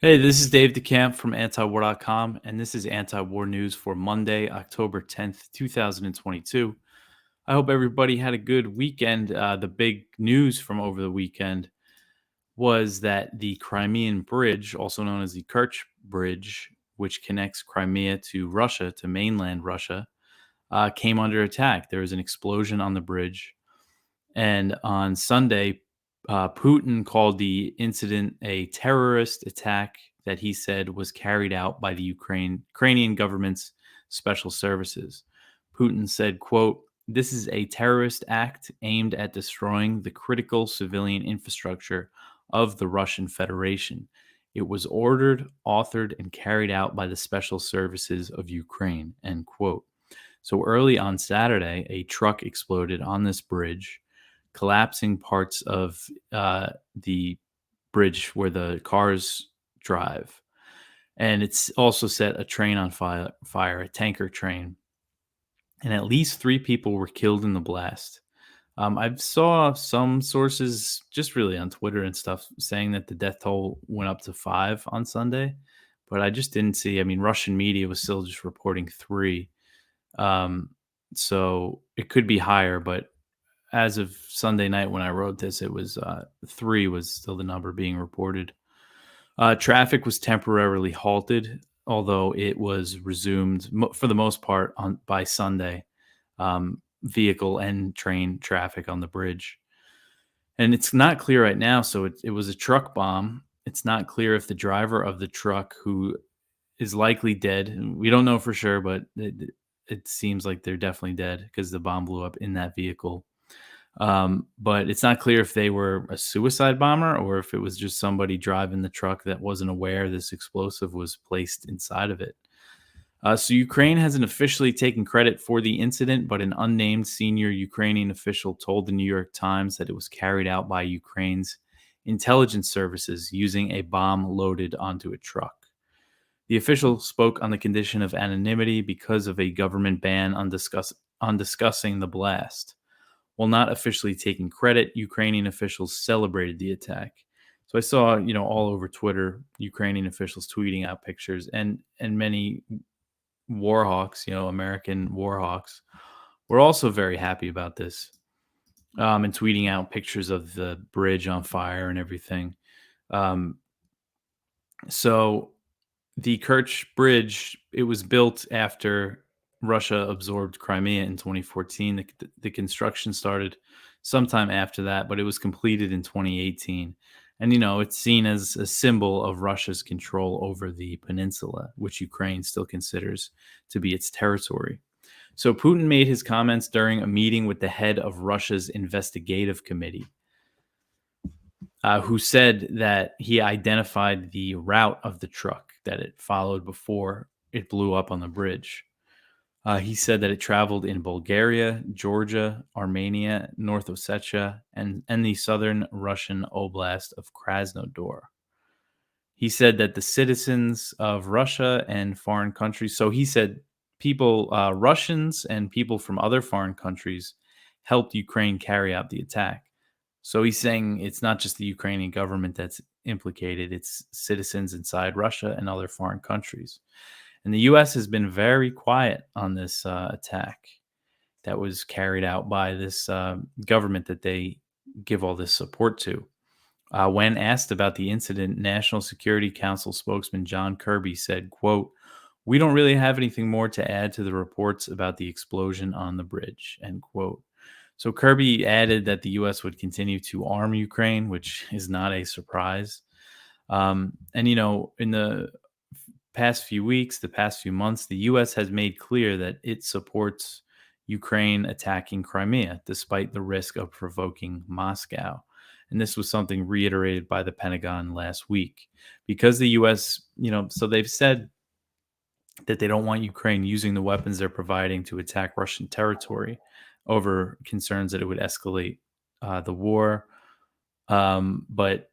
Hey, this is Dave DeCamp from antiwar.com, and this is anti-war news for Monday, October 10th, 2022. I hope everybody had a good weekend. The big news from over the weekend was that the Crimean Bridge, also known as the Kerch Bridge, which connects Crimea to Russia, to mainland Russia, came under attack. There was an explosion on the bridge, and on Sunday, Putin called the incident a terrorist attack that he said was carried out by the Ukrainian government's special services. Putin said, quote, "This is a terrorist act aimed at destroying the critical civilian infrastructure of the Russian Federation. It was ordered, authored, and carried out by the special services of Ukraine," end quote. So early on Saturday, a truck exploded on this bridge, collapsing parts of the bridge where the cars drive. And it's also set a train on fire, a tanker train. And at least three people were killed in the blast. I saw some sources just really on Twitter and stuff saying that the death toll went up to five on Sunday, but I just didn't see. I mean, Russian media was still just reporting three. Um, so it could be higher, but as of Sunday night when I wrote this, it was three was still the number being reported. Traffic was temporarily halted, although it was resumed for the most part on by Sunday. Vehicle and train traffic on the bridge, and it's not clear right now. So it was a truck bomb. It's not clear if the driver of the truck, who is likely dead, we don't know for sure, but it seems like they're definitely dead because the bomb blew up in that vehicle. But it's not clear if they were a suicide bomber or if it was just somebody driving the truck that wasn't aware this explosive was placed inside of it. So Ukraine hasn't officially taken credit for the incident, but an unnamed senior Ukrainian official told the New York Times that it was carried out by Ukraine's intelligence services using a bomb loaded onto a truck. The official spoke on the condition of anonymity because of a government ban on discussing the blast. While not officially taking credit, Ukrainian officials celebrated the attack. So I saw, all over Twitter, Ukrainian officials tweeting out pictures, and many war hawks, American war hawks, were also very happy about this, and tweeting out pictures of the bridge on fire and everything. Um, so the Kerch Bridge, it was built after Russia absorbed Crimea in 2014. The construction started sometime after that, but it was completed in 2018. And, it's seen as a symbol of Russia's control over the peninsula, which Ukraine still considers to be its territory. So Putin made his comments during a meeting with the head of Russia's investigative committee, who said that he identified the route of the truck that it followed before it blew up on the bridge. He said that it traveled in Bulgaria, Georgia, Armenia, North Ossetia, and the southern Russian oblast of Krasnodar. He said that the citizens of Russia and foreign countries, so he said people, Russians and people from other foreign countries helped Ukraine carry out the attack. So he's saying it's not just the Ukrainian government that's implicated, it's citizens inside Russia and other foreign countries. And the US has been very quiet on this attack that was carried out by this government that they give all this support to. When asked about the incident, National Security Council spokesman John Kirby said, quote, "We don't really have anything more to add to the reports about the explosion on the bridge," end quote. So Kirby added that the U.S. would continue to arm Ukraine, which is not a surprise. And, in the past few weeks, the past few months, the U.S. has made clear that it supports Ukraine attacking Crimea, despite the risk of provoking Moscow. And this was something reiterated by the Pentagon last week. Because the U.S., so they've said that they don't want Ukraine using the weapons they're providing to attack Russian territory over concerns that it would escalate the war. But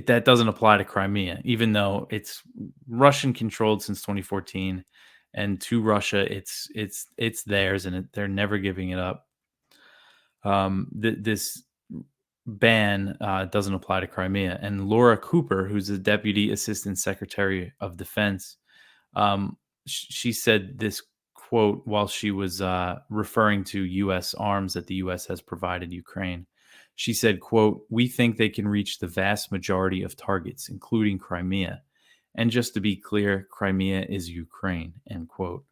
that doesn't apply to Crimea, even though it's Russian controlled since 2014, and to Russia, it's theirs, and they're never giving it up. This ban doesn't apply to Crimea. And Laura Cooper, who's the Deputy Assistant Secretary of Defense, she said this quote while she was referring to U.S. arms that the U.S. has provided Ukraine. She said, quote, "We think they can reach the vast majority of targets, including Crimea. And just to be clear, Crimea is Ukraine," end quote.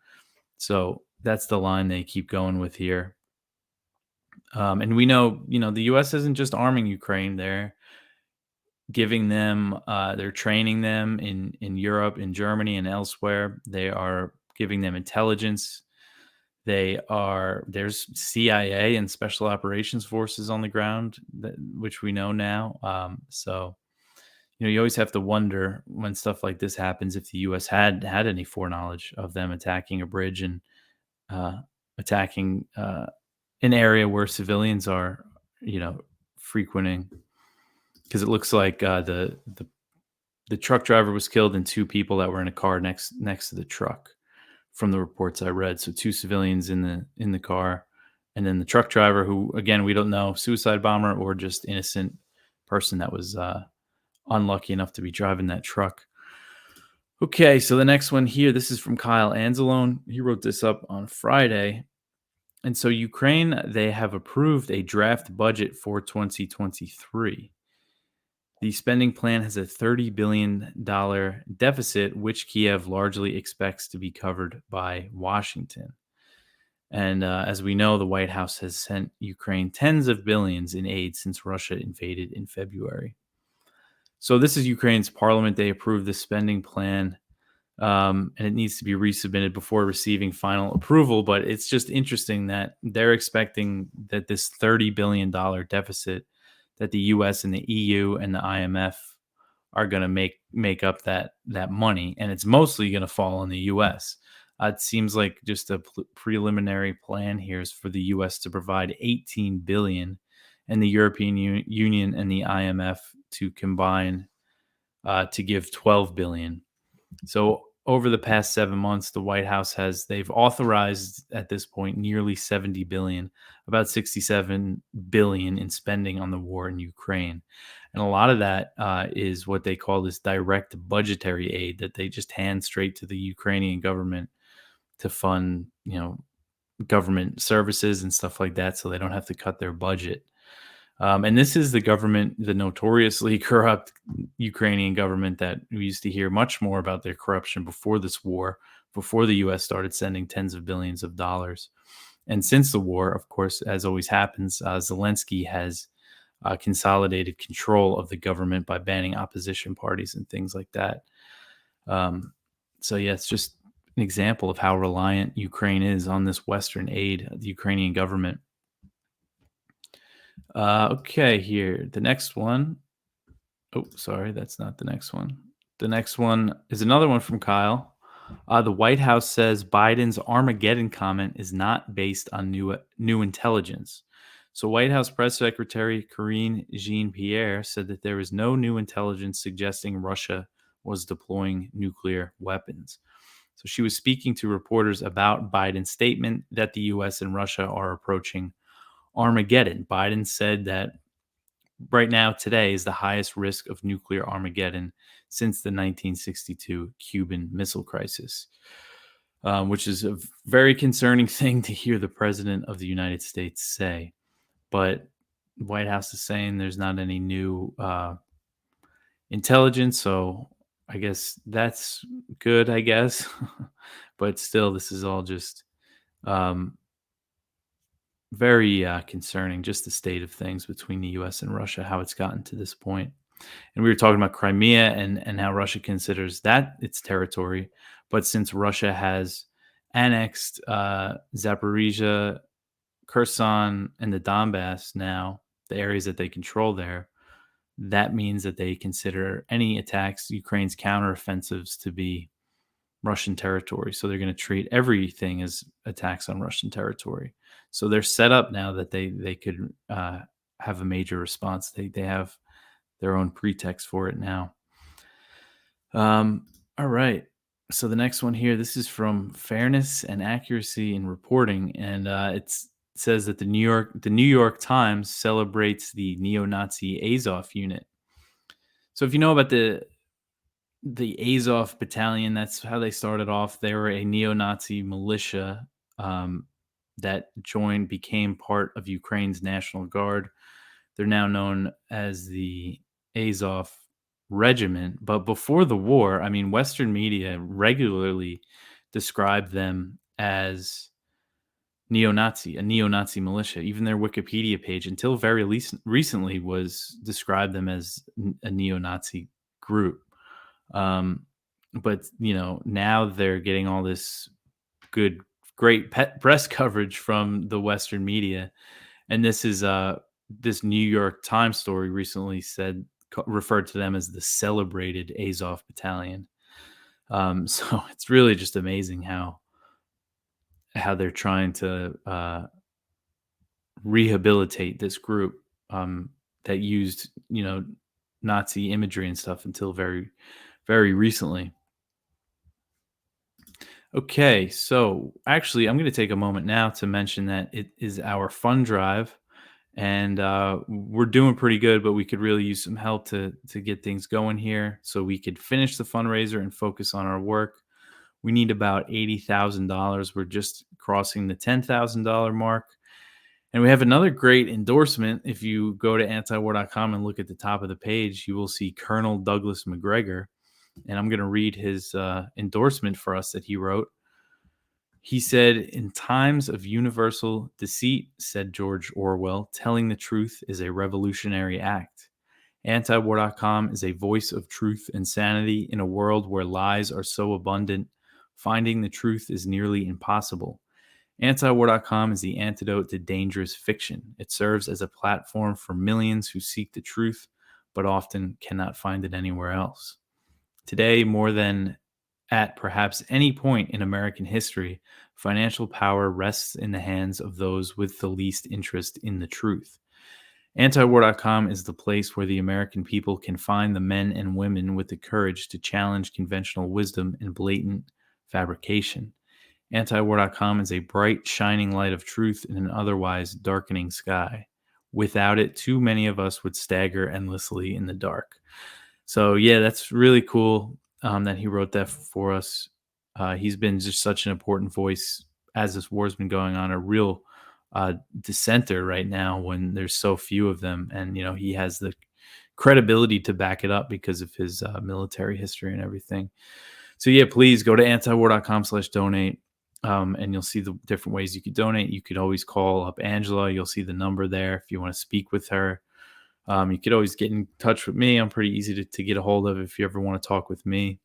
So that's the line they keep going with here. And we know, the U.S. isn't just arming Ukraine; they're giving them, they're training them in Europe, in Germany, and elsewhere. They are giving them intelligence. There's CIA and special operations forces on the ground, which we know now. So you always have to wonder when stuff like this happens if the U.S. had any foreknowledge of them attacking a bridge and uh, attacking an area where civilians are, frequenting. Because it looks like the truck driver was killed and two people that were in a car next to the truck, from the reports I read. So two civilians in the car, and then the truck driver, who again we don't know, suicide bomber or just innocent person that was unlucky enough to be driving that truck. Okay, so the next one here, this is from Kyle Anzalone. He wrote this up on Friday. And so Ukraine, they have approved a draft budget for 2023. The spending plan has a $30 billion deficit, which Kiev largely expects to be covered by Washington. And as we know, the White House has sent Ukraine tens of billions in aid since Russia invaded in February. So this is Ukraine's parliament. They approved the spending plan, and it needs to be resubmitted before receiving final approval. But it's just interesting that they're expecting that this $30 billion deficit that the U.S. and the EU and the IMF are going to make up that money, and it's mostly going to fall on the U.S. It seems like just a preliminary plan here is for the U.S. to provide $18 billion, and the European Union and the IMF to combine to give $12 billion. So over the past 7 months, the White House they've authorized at this point nearly $70 billion, about $67 billion in spending on the war in Ukraine. And a lot of that is what they call this direct budgetary aid that they just hand straight to the Ukrainian government to fund, government services and stuff like that, so they don't have to cut their budget. And this is the government, the notoriously corrupt Ukrainian government that we used to hear much more about their corruption before this war, before the U.S. started sending tens of billions of dollars. And since the war, of course, as always happens, Zelensky has consolidated control of the government by banning opposition parties and things like that. So, yeah, it's just an example of how reliant Ukraine is on this Western aid of the Ukrainian government. Okay, here. The next one. Oh, sorry, that's not the next one. The next one is another one from Kyle. The White House says Biden's Armageddon comment is not based on new intelligence. So White House Press Secretary Karine Jean-Pierre said that there is no new intelligence suggesting Russia was deploying nuclear weapons. So she was speaking to reporters about Biden's statement that the U.S. and Russia are approaching Armageddon. Biden said that right now, today, is the highest risk of nuclear Armageddon since the 1962 Cuban Missile Crisis, which is a very concerning thing to hear the President of the United States say. But the White House is saying there's not any new intelligence, so I guess that's good, I guess. But still, this is all just very concerning, just the state of things between the U.S. and Russia, how it's gotten to this point. And we were talking about Crimea and how Russia considers that its territory. But since Russia has annexed Zaporizhia, Kherson, and the Donbass now, the areas that they control there, that means that they consider any attacks, Ukraine's counteroffensives, to be Russian territory. So they're going to treat everything as attacks on Russian territory. So they're set up now that they could have a major response. They have their own pretext for it now. All right. So the next one here, this is from Fairness and Accuracy in Reporting, and it's says that the New York Times celebrates the neo-Nazi Azov unit. So if you know about the Azov Battalion, that's how they started off. They were a neo-Nazi militia um, that became part of Ukraine's National Guard. They're now known as the Azov Regiment. But before the war, I mean, Western media regularly described them as a neo-Nazi militia. Even their Wikipedia page, until very recently, was described them as a neo-Nazi group. But now they're getting all this good, great press coverage from the Western media, and this New York Times story recently referred to them as the celebrated Azov Battalion. So it's really just amazing how they're trying to rehabilitate this group that used Nazi imagery and stuff until very, very recently. Okay, so actually, I'm going to take a moment now to mention that it is our fund drive, and we're doing pretty good, but we could really use some help to get things going here, so we could finish the fundraiser and focus on our work. We need about $80,000. We're just crossing the $10,000 mark. And we have another great endorsement. If you go to antiwar.com and look at the top of the page, you will see Colonel Douglas McGregor. And I'm going to read his endorsement for us that he wrote. He said, "In times of universal deceit, said George Orwell, telling the truth is a revolutionary act. Antiwar.com is a voice of truth and sanity in a world where lies are so abundant. Finding the truth is nearly impossible. Antiwar.com is the antidote to dangerous fiction. It serves as a platform for millions who seek the truth, but often cannot find it anywhere else. Today, more than at perhaps any point in American history, financial power rests in the hands of those with the least interest in the truth. Antiwar.com is the place where the American people can find the men and women with the courage to challenge conventional wisdom and blatant fabrication. Antiwar.com is a bright, shining light of truth in an otherwise darkening sky. Without it, too many of us would stagger endlessly in the dark." So, yeah, that's really cool that he wrote that for us. He's been just such an important voice as this war's been going on, a real dissenter right now when there's so few of them. And, he has the credibility to back it up because of his military history and everything. So, yeah, please go to antiwar.com/donate. And you'll see the different ways you could donate. You could always call up Angela. You'll see the number there if you want to speak with her. You could always get in touch with me. I'm pretty easy to get a hold of if you ever want to talk with me.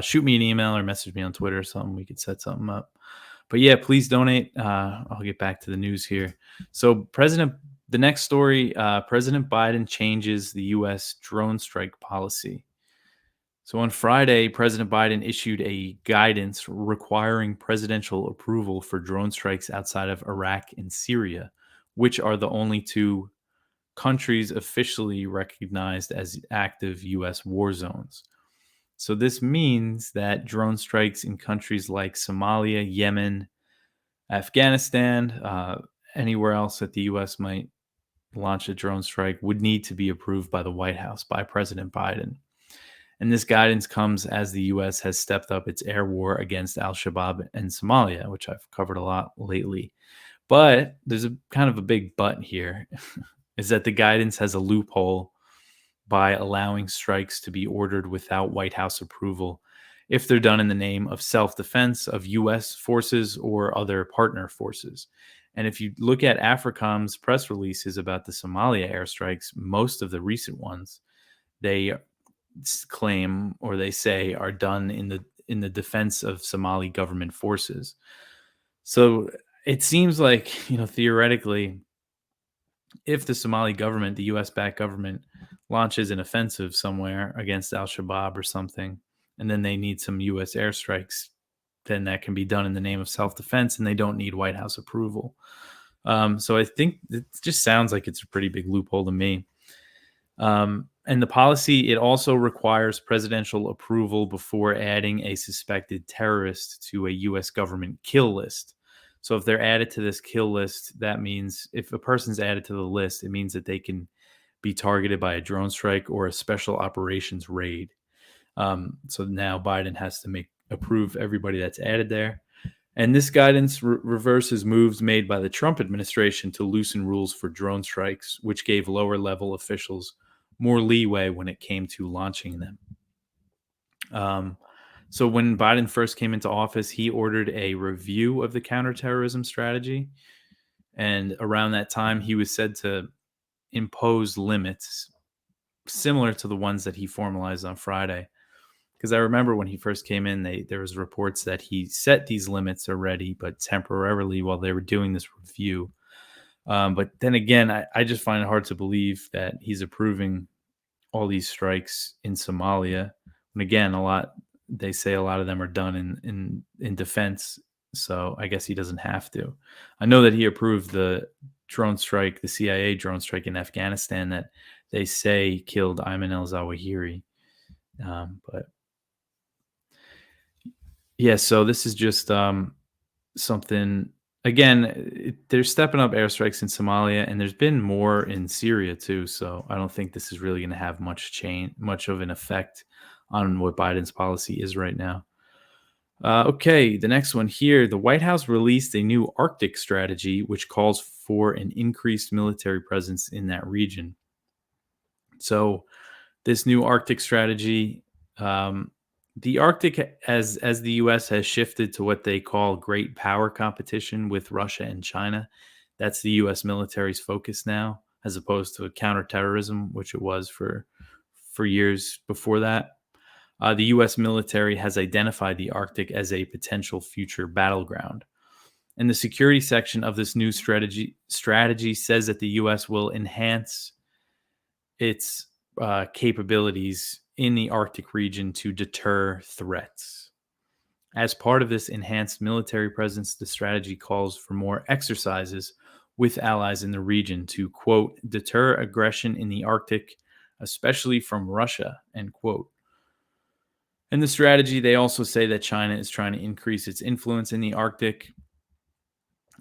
Shoot me an email or message me on Twitter or something. We could set something up. But yeah, please donate. I'll get back to the news here. So the next story, President Biden changes the U.S. drone strike policy. So on Friday, President Biden issued a guidance requiring presidential approval for drone strikes outside of Iraq and Syria, which are the only two countries officially recognized as active U.S. war zones. So this means that drone strikes in countries like Somalia, Yemen, Afghanistan, anywhere else that the U.S. might launch a drone strike would need to be approved by the White House, by President Biden. And this guidance comes as the U.S. has stepped up its air war against al-Shabaab and Somalia, which I've covered a lot lately. But there's a kind of a big but here, is that the guidance has a loophole by allowing strikes to be ordered without White House approval if they're done in the name of self-defense of U.S. forces or other partner forces. And if you look at AFRICOM's press releases about the Somalia airstrikes, most of the recent ones, they claim or they say are done in the defense of Somali government forces. So it seems like, theoretically, if the Somali government, the US-backed government, launches an offensive somewhere against al-Shabaab or something, and then they need some US airstrikes, then that can be done in the name of self-defense and they don't need White House approval. So I think it just sounds like it's a pretty big loophole to me. And the policy, it also requires presidential approval before adding a suspected terrorist to a U.S. government kill list. So if they're added to this kill list, that means if a person's added to the list, it means that they can be targeted by a drone strike or a special operations raid. So now Biden has to approve everybody that's added there. And this guidance reverses moves made by the Trump administration to loosen rules for drone strikes, which gave lower level officials more leeway when it came to launching them. So when Biden first came into office, he ordered a review of the counterterrorism strategy. And around that time, he was said to impose limits similar to the ones that he formalized on Friday. Because I remember when he first came in, there was reports that he set these limits already, but temporarily while they were doing this review. But then again, I just find it hard to believe that he's approving all these strikes in Somalia. And again, they say a lot of them are done in defense. So I guess he doesn't have to. I know that he approved the drone strike, the CIA drone strike in Afghanistan that they say killed Ayman al-Zawahiri. But yeah, so this is just something. Again, they're stepping up airstrikes in Somalia, and there's been more in Syria too. So I don't think this is really going to have much of an effect on what Biden's policy is right now. Okay, the next one here. The White House released a new Arctic strategy, which calls for an increased military presence in that region. So this new Arctic strategy, the Arctic, as the U.S. has shifted to what they call great power competition with Russia and China, that's the U.S. military's focus now, as opposed to counterterrorism, which it was for years before that. The U.S. military has identified the Arctic as a potential future battleground. And the security section of this new strategy says that the U.S. will enhance its capabilities in the Arctic region to deter threats. As part of this enhanced military presence, the strategy calls for more exercises with allies in the region to, quote, deter aggression in the Arctic, especially from Russia, end quote. In the strategy, they also say that China is trying to increase its influence in the Arctic,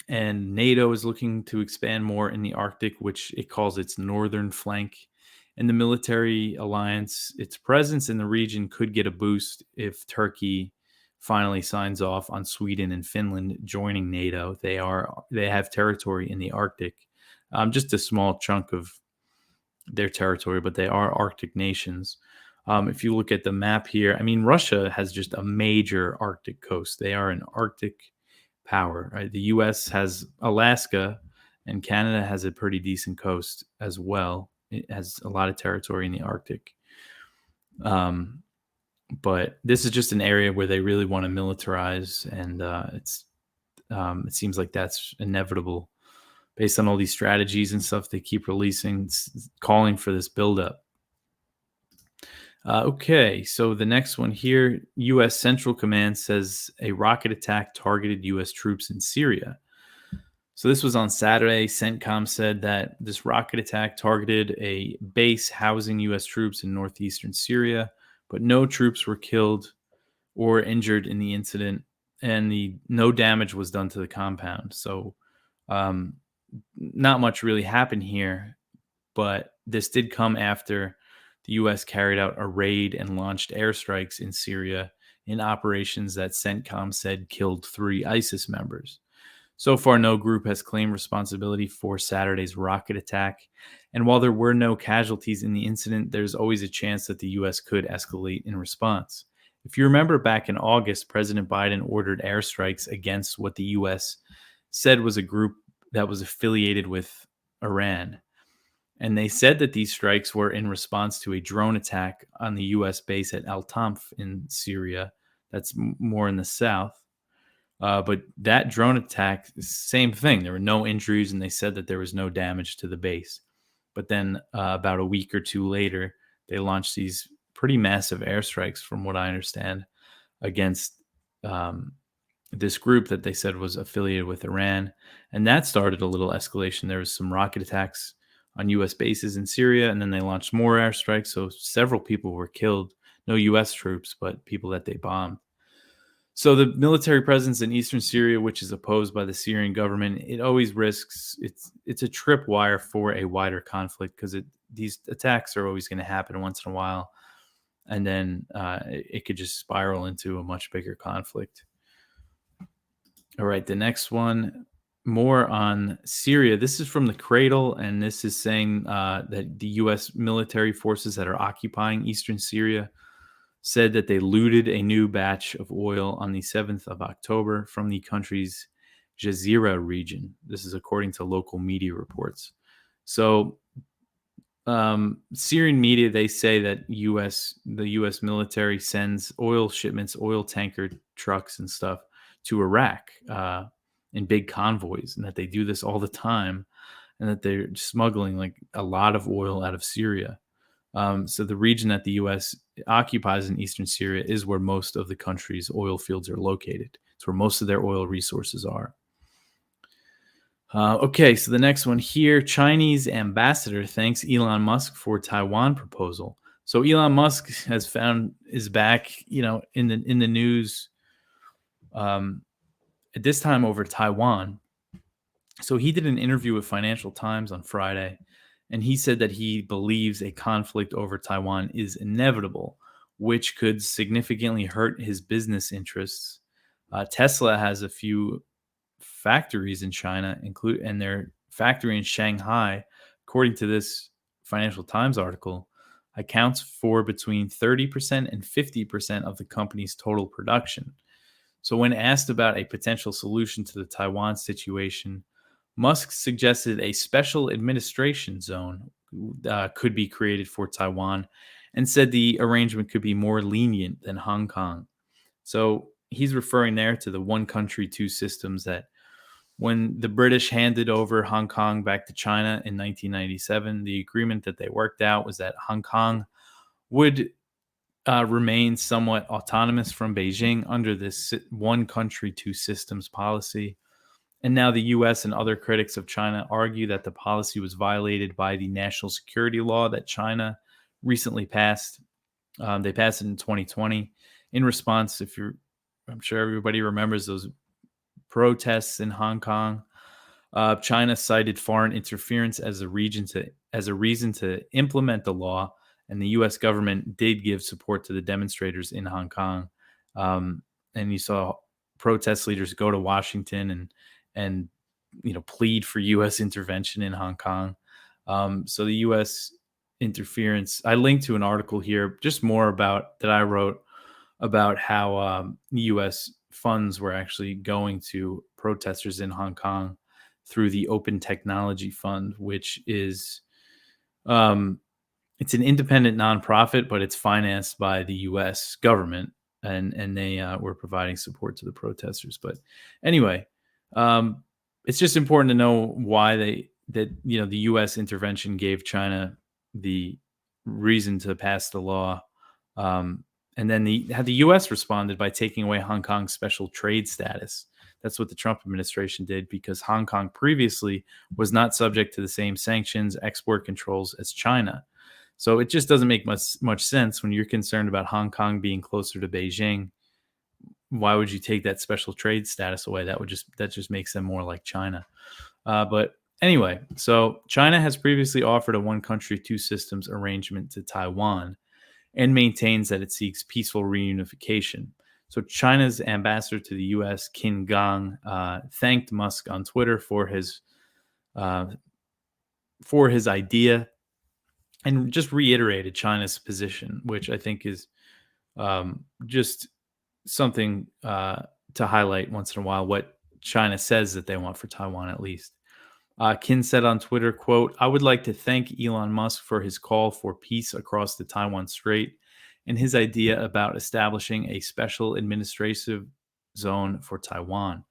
and NATO is looking to expand more in the Arctic, which it calls its northern flank. And the military alliance, its presence in the region could get a boost if Turkey finally signs off on Sweden and Finland joining NATO. They have territory in the Arctic, just a small chunk of their territory, but they are Arctic nations. If you look at the map here, I mean, Russia has just a major Arctic coast. They are an Arctic power, right? The U.S. has Alaska, and Canada has a pretty decent coast as well. It has a lot of territory in the Arctic. But this is just an area where they really want to militarize, and it seems like that's inevitable based on all these strategies and stuff they keep releasing, calling for this buildup. Okay, so the next one here, U.S. Central Command says a rocket attack targeted U.S. troops in Syria. So this was on Saturday. CENTCOM said that this rocket attack targeted a base housing U.S. troops in northeastern Syria, but no troops were killed or injured in the incident, and no damage was done to the compound. So not much really happened here, but this did come after the U.S. carried out a raid and launched airstrikes in Syria in operations that CENTCOM said killed 3 ISIS members. So far, no group has claimed responsibility for Saturday's rocket attack. And while there were no casualties in the incident, there's always a chance that the U.S. could escalate in response. If you remember back in August, President Biden ordered airstrikes against what the U.S. said was a group that was affiliated with Iran. And they said that these strikes were in response to a drone attack on the U.S. base at Al-Tanf in Syria. That's more in the south. But that drone attack, same thing. There were no injuries, and they said that there was no damage to the base. But then about a week or two later, they launched these pretty massive airstrikes, from what I understand, against this group that they said was affiliated with Iran. And that started a little escalation. There was some rocket attacks on U.S. bases in Syria, and then they launched more airstrikes. So several people were killed. No U.S. troops, but people that they bombed. So the military presence in eastern Syria, which is opposed by the Syrian government, it always risks it's a tripwire for a wider conflict because these attacks are always going to happen once in a while, and then it could just spiral into a much bigger conflict. All right, the next one, more on Syria. This is from the Cradle, and this is saying that the U.S. military forces that are occupying eastern Syria said that they looted a new batch of oil on the 7th of October from the country's Jazeera region. This is according to local media reports. So, Syrian media, they say that the U.S. military sends oil shipments, oil tanker trucks, and stuff to Iraq in big convoys, and that they do this all the time, and that they're smuggling like a lot of oil out of Syria. So the region that the U.S. occupies in eastern Syria is where most of the country's oil fields are located. It's where most of their oil resources are. Okay, so the next one here, Chinese ambassador thanks Elon Musk for Taiwan proposal. So Elon Musk is back, in the news at this time over Taiwan. So he did an interview with Financial Times on Friday, and he said that he believes a conflict over Taiwan is inevitable, which could significantly hurt his business interests. Tesla has a few factories in China, and their factory in Shanghai, according to this Financial Times article, accounts for between 30% and 50% of the company's total production. So, when asked about a potential solution to the Taiwan situation, Musk suggested a special administration zone could be created for Taiwan and said the arrangement could be more lenient than Hong Kong. So, he's referring there to the one country, two systems that when the British handed over Hong Kong back to China in 1997, the agreement that they worked out was that Hong Kong would remain somewhat autonomous from Beijing under this one country, two systems policy. And now the US and other critics of China argue that the policy was violated by the national security law that China recently passed. They passed it in 2020 in response, I'm sure everybody remembers those protests in Hong Kong. China cited foreign interference as a reason to implement the law, and the U.S. government did give support to the demonstrators in Hong Kong. And you saw protest leaders go to Washington and plead for U.S. intervention in Hong Kong. So the U.S. interference. I linked to an article here, just more about that I wrote about how U.S. funds were actually going to protesters in Hong Kong through the Open Technology Fund, which is it's an independent nonprofit, but it's financed by the U.S. government, and they were providing support to the protesters. But anyway, it's just important to know why the U.S. intervention gave China the reason to pass the law. And then the U.S. responded by taking away Hong Kong's special trade status. That's what the Trump administration did because Hong Kong previously was not subject to the same sanctions, export controls as China. So it just doesn't make much sense when you're concerned about Hong Kong being closer to Beijing. Why would you take that special trade status away? That just makes them more like China. But anyway, so China has previously offered a one country, two systems arrangement to Taiwan and maintains that it seeks peaceful reunification. So China's ambassador to the U.S., Qin Gang, thanked Musk on Twitter for his idea and just reiterated China's position, which I think is just something to highlight once in a while, what China says that they want for Taiwan at least. Qin said on Twitter, quote, "I would like to thank Elon Musk for his call for peace across the Taiwan Strait and his idea about establishing a special administrative zone for Taiwan.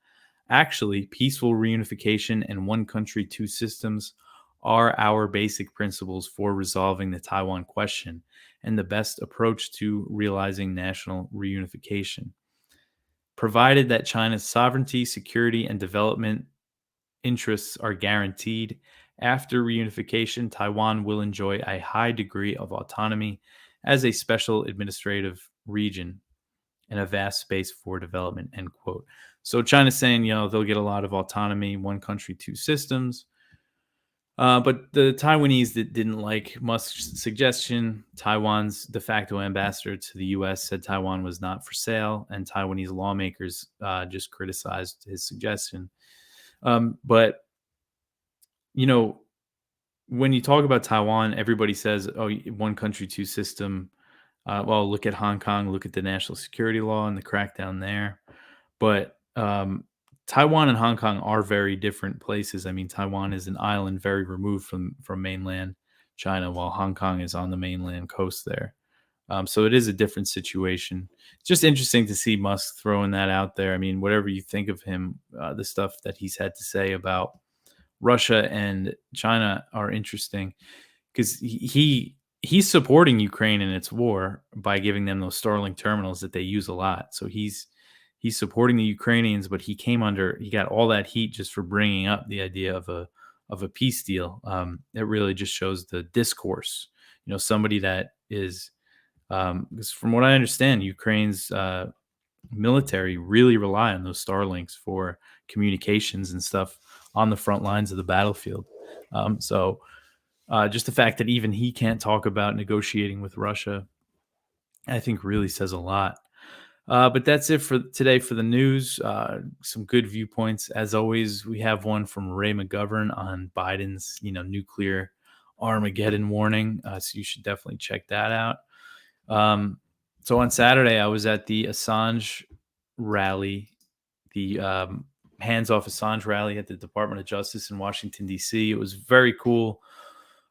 Actually, peaceful reunification and one country, two systems are our basic principles for resolving the Taiwan question and the best approach to realizing national reunification. Provided that China's sovereignty, security, and development interests are guaranteed, after reunification, Taiwan will enjoy a high degree of autonomy as a special administrative region." and a vast space for development, end quote. So China's saying, they'll get a lot of autonomy, one country, two systems. But the Taiwanese that didn't like Musk's suggestion, Taiwan's de facto ambassador to the U.S. said Taiwan was not for sale, and Taiwanese lawmakers just criticized his suggestion. But you know, when you talk about Taiwan, everybody says, "Oh, one country, two system." Well, look at Hong Kong. Look at the national security law and the crackdown there. But Taiwan and Hong Kong are very different places. I mean, Taiwan is an island very removed from mainland China, while Hong Kong is on the mainland coast there. So it is a different situation. It's just interesting to see Musk throwing that out there. I mean, whatever you think of him, the stuff that he's had to say about Russia and China are interesting because he's supporting Ukraine in its war by giving them those Starlink terminals that they use a lot. So he's supporting the Ukrainians, but he got all that heat just for bringing up the idea of a peace deal. It really just shows the discourse. Somebody that is because from what I understand, Ukraine's military really rely on those Starlinks for communications and stuff on the front lines of the battlefield. So just the fact that even he can't talk about negotiating with Russia, I think really says a lot. But that's it for today for the news. Some good viewpoints. As always, we have one from Ray McGovern on Biden's, nuclear Armageddon warning. So you should definitely check that out. So on Saturday, I was at the Assange rally, the hands off Assange rally at the Department of Justice in Washington, D.C. It was very cool.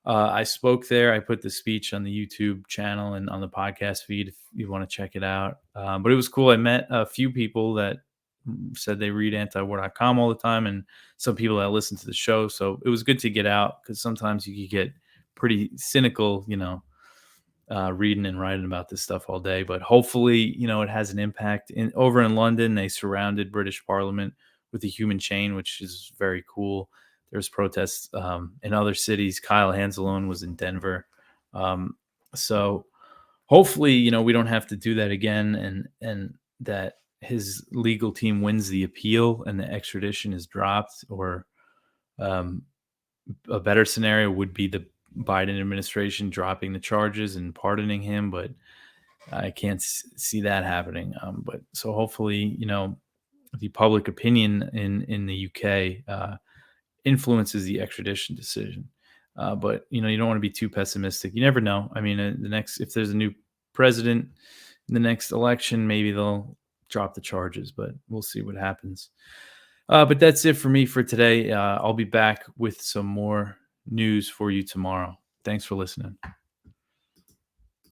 I spoke there. I put the speech on the YouTube channel and on the podcast feed if you want to check it out. But it was cool. I met a few people that said they read antiwar.com all the time and some people that listen to the show. So it was good to get out because sometimes you could get pretty cynical, reading and writing about this stuff all day. But hopefully, it has an impact. Over in London, they surrounded British Parliament with a human chain, which is very cool. There's protests in other cities. Kyle Hanselone was in Denver. So hopefully, we don't have to do that again and that his legal team wins the appeal and the extradition is dropped. Or a better scenario would be the Biden administration dropping the charges and pardoning him. But I can't see that happening. But so hopefully, the public opinion in the UK influences the extradition decision. But you don't want to be too pessimistic. You never know. I mean, if there's a new president in the next election, maybe they'll drop the charges, but we'll see what happens. But that's it for me for today. I'll be back with some more news for you tomorrow. Thanks for listening.